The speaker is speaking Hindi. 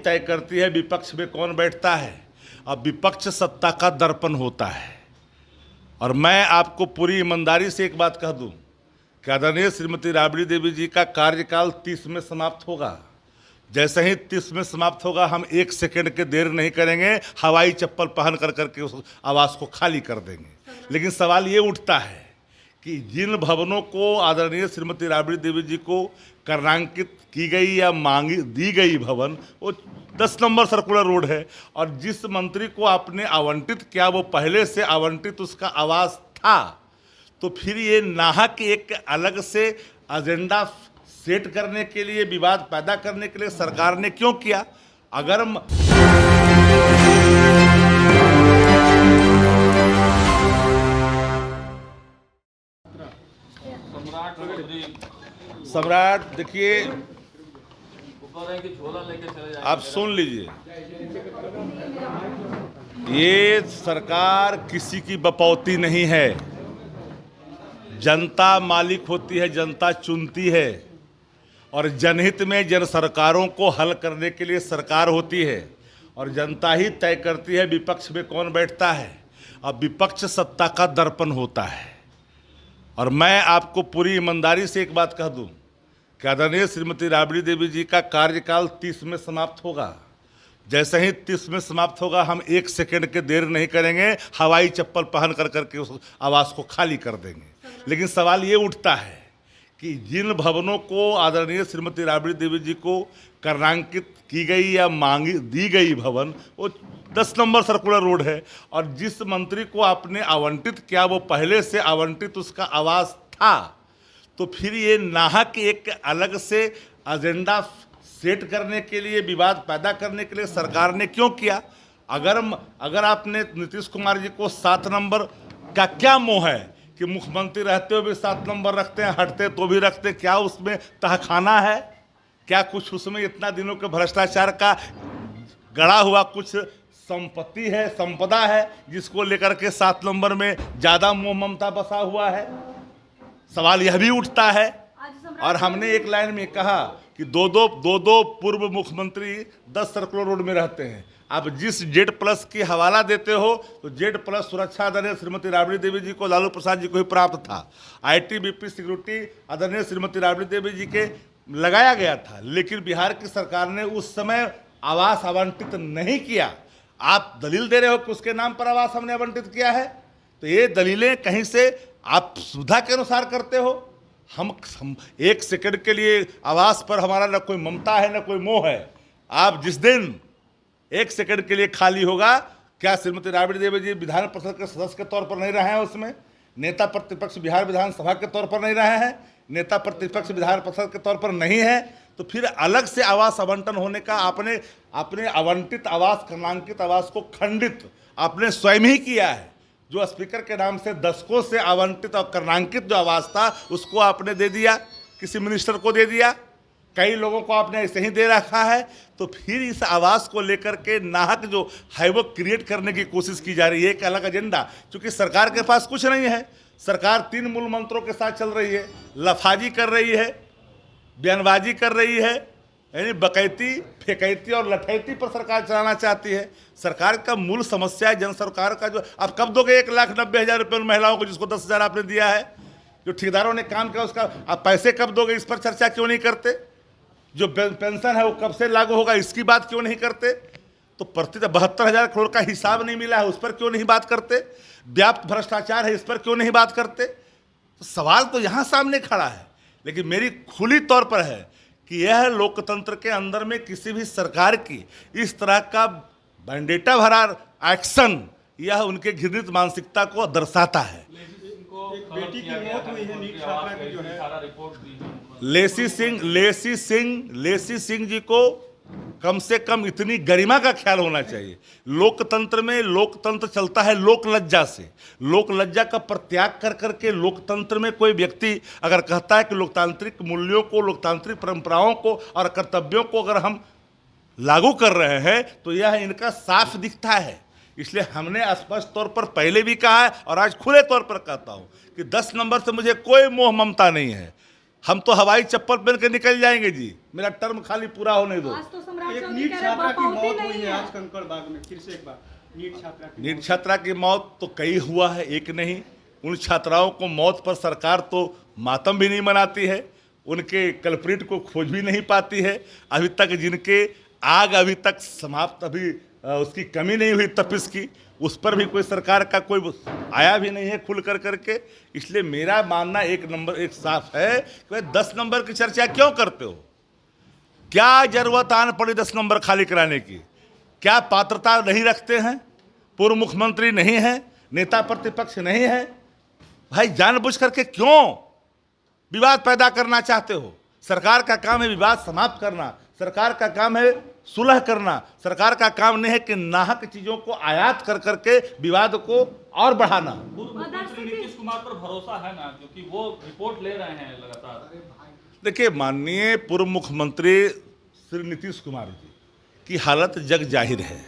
तय करती है विपक्ष में कौन बैठता है। अब विपक्ष सत्ता का दर्पण होता है। और मैं आपको पूरी ईमानदारी से एक बात कह दूं कि आदरणीय श्रीमती राबड़ी देवी जी का कार्यकाल 30 में समाप्त होगा। जैसे ही 30 में समाप्त होगा, हम 1 सेकंड के देर नहीं करेंगे, हवाई चप्पल पहन कर करके उस आवास को खाली कर देंगे। लेकिन सवाल ये उठता है कि जिन भवनों को आदरणीय श्रीमती राबड़ी देवी जी को कर्णांकित की गई या मांगी दी गई भवन, वो 10 नंबर सर्कुलर रोड है, और जिस मंत्री को आपने आवंटित किया वो पहले से आवंटित उसका आवास था, तो फिर ये नाहक एक अलग से एजेंडा सेट करने के लिए, विवाद पैदा करने के लिए सरकार ने क्यों किया? अगर सम्राट, देखिए आप सुन लीजिए, ये सरकार किसी की बपौती नहीं है। जनता मालिक होती है, जनता चुनती है, और जनहित में जन सरकारों को हल करने के लिए सरकार होती है, और जनता ही तय करती है विपक्ष में कौन बैठता है। अब विपक्ष सत्ता का दर्पण होता है। और मैं आपको पूरी ईमानदारी से एक बात कह दूं कि आदरणीय श्रीमती राबड़ी देवी जी का कार्यकाल 30 में समाप्त होगा। जैसे ही 30 में समाप्त होगा, हम 1 सेकंड के देर नहीं करेंगे, हवाई चप्पल पहन कर करके उस आवास को खाली कर देंगे। लेकिन सवाल ये उठता है कि जिन भवनों को आदरणीय श्रीमती राबड़ी देवी जी को कर्णांकित की गई या मांगी दी गई भवन, वो 10 नंबर सर्कुलर रोड है, और जिस मंत्री को आपने आवंटित किया वो पहले से आवंटित उसका आवास था, तो फिर ये नाहक एक अलग से एजेंडा सेट करने के लिए, विवाद पैदा करने के लिए सरकार ने क्यों किया? अगर आपने नीतीश कुमार जी को 7 नंबर का क्या मोह है कि मुख्यमंत्री रहते हुए भी 7 नंबर रखते हैं, हटते तो भी रखते हैं? क्या उसमें तहखाना है? क्या कुछ उसमें इतना दिनों के भ्रष्टाचार का गड़ा हुआ कुछ संपत्ति है, संपदा है, जिसको लेकर के 7 नंबर में ज़्यादा मोह ममता बसा हुआ है? सवाल यह भी उठता है। और हमने एक लाइन में कहा कि दो पूर्व मुख्यमंत्री 10 सर्कुलर रोड में रहते हैं। आप जिस Z+ की हवाला देते हो, तो Z+ सुरक्षा आदरणीय श्रीमती राबड़ी देवी जी को, लालू प्रसाद जी को ही प्राप्त था। ITBP सिक्योरिटी आदरणीय श्रीमती राबड़ी देवी जी के लगाया गया था, लेकिन बिहार की सरकार ने उस समय आवास आवंटित नहीं किया। आप दलील दे रहे हो कि उसके नाम पर आवास हमने आवंटित किया है, तो ये दलीलें कहीं से आप सुविधा के अनुसार करते हो। हम 1 सेकंड के लिए आवास पर हमारा न कोई ममता है न कोई मोह है। आप जिस दिन 1 सेकंड के लिए खाली होगा, क्या श्रीमती राबड़ी देवी जी विधान परिषद के सदस्य के तौर पर नहीं रहे हैं? उसमें नेता प्रतिपक्ष बिहार विधानसभा के तौर पर नहीं रहे हैं? नेता प्रतिपक्ष विधान परिषद के तौर पर नहीं है? तो फिर अलग से आवास आवंटन होने का आपने आवंटित आवास, क्रमांकित आवास को खंडित आपने स्वयं ही किया है। जो स्पीकर के नाम से दशकों से आवंटित और क्रमांकित जो आवास था, उसको आपने दे दिया, किसी मिनिस्टर को दे दिया, कई लोगों को आपने ऐसे ही दे रखा है। तो फिर इस आवास को लेकर के नाहक जो है वो क्रिएट करने की कोशिश की जा रही है, एक अलग एजेंडा। क्योंकि सरकार के पास कुछ नहीं है। सरकार 3 मूल मंत्रों के साथ चल रही है, लफाजी कर रही है, बयानबाजी कर रही है, यानी बकैती, फेकैती और लठैती पर सरकार चलाना चाहती है। सरकार का मूल समस्या है जन सरकार का। जो आप कब दोगे 1,90,000 रुपये उन महिलाओं को जिसको 10,000 आपने दिया है? जो ठेकेदारों ने काम किया उसका आप पैसे कब दोगे? इस पर चर्चा क्यों नहीं करते? जो पेंशन है वो कब से लागू होगा, इसकी बात क्यों नहीं करते? तो प्रति 72,000 करोड़ का हिसाब नहीं मिला है, उस पर क्यों नहीं बात करते? व्याप्त भ्रष्टाचार है, इस पर क्यों नहीं बात करते? तो सवाल तो यहाँ सामने खड़ा है। लेकिन मेरी खुली तौर पर है कि यह लोकतंत्र के अंदर में किसी भी सरकार की इस तरह का वेंडेटा भरा एक्शन, यह उनके घृणित मानसिकता को दर्शाता है। बेटी की मौत हुई है, नीट छात्रा की जो है, लेसी सिंह जी को कम से कम इतनी गरिमा का ख्याल होना चाहिए। लोकतंत्र में लोकतंत्र चलता है लोक लज्जा से। लोक लज्जा का परित्याग कर करके लोकतंत्र में कोई व्यक्ति अगर कहता है कि लोकतांत्रिक मूल्यों को, लोकतांत्रिक परंपराओं को और कर्तव्यों को अगर हम लागू कर रहे हैं, तो यह इनका साफ दिखता है। इसलिए हमने स्पष्ट तौर पर पहले भी कहा है और आज खुले तौर पर कहता हूं कि 10 नंबर से मुझे कोई मोह ममता नहीं है। हम तो हवाई चप्पल पहन के निकल जाएंगे जी, मेरा टर्म खाली पूरा होने दो। आज तो सम्राट एक चौधरी नीट कह रहे छात्रा की बकौती मौत हुई नहीं है है। आज कंकड़बाग में, फिर से एक बार नीट छात्रा की नीट छात्रा की मौत तो कई हुआ है, एक नहीं। उन छात्राओं को मौत पर सरकार तो मातम भी नहीं मनाती है, उनके कल्प्रिट को खोज भी नहीं पाती है। अभी तक जिनके आग अभी तक समाप्त अभी उसकी कमी नहीं हुई तपिश की, उस पर भी कोई सरकार का कोई आया भी नहीं है खुल कर करके। इसलिए मेरा मानना एक साफ है कि भाई 10 नंबर की चर्चा क्यों करते हो? क्या जरूरत आन पड़ी 10 नंबर खाली कराने की? क्या पात्रता नहीं रखते हैं? पूर्व मुख्यमंत्री नहीं है, नेता प्रतिपक्ष नहीं है, भाई जानबूझ करके क्यों विवाद पैदा करना चाहते हो? सरकार का काम है विवाद समाप्त करना, सरकार का काम है सुलह करना, सरकार का काम नहीं है कि नाहक चीजों को आयात कर करके विवाद को और बढ़ाना। पूर्व मुख्यमंत्री नीतीश कुमार पर भरोसा है ना, क्योंकि वो रिपोर्ट ले रहे हैं लगातार। देखिए, माननीय पूर्व मुख्यमंत्री श्री नीतीश कुमार जी की हालत जग जाहिर है।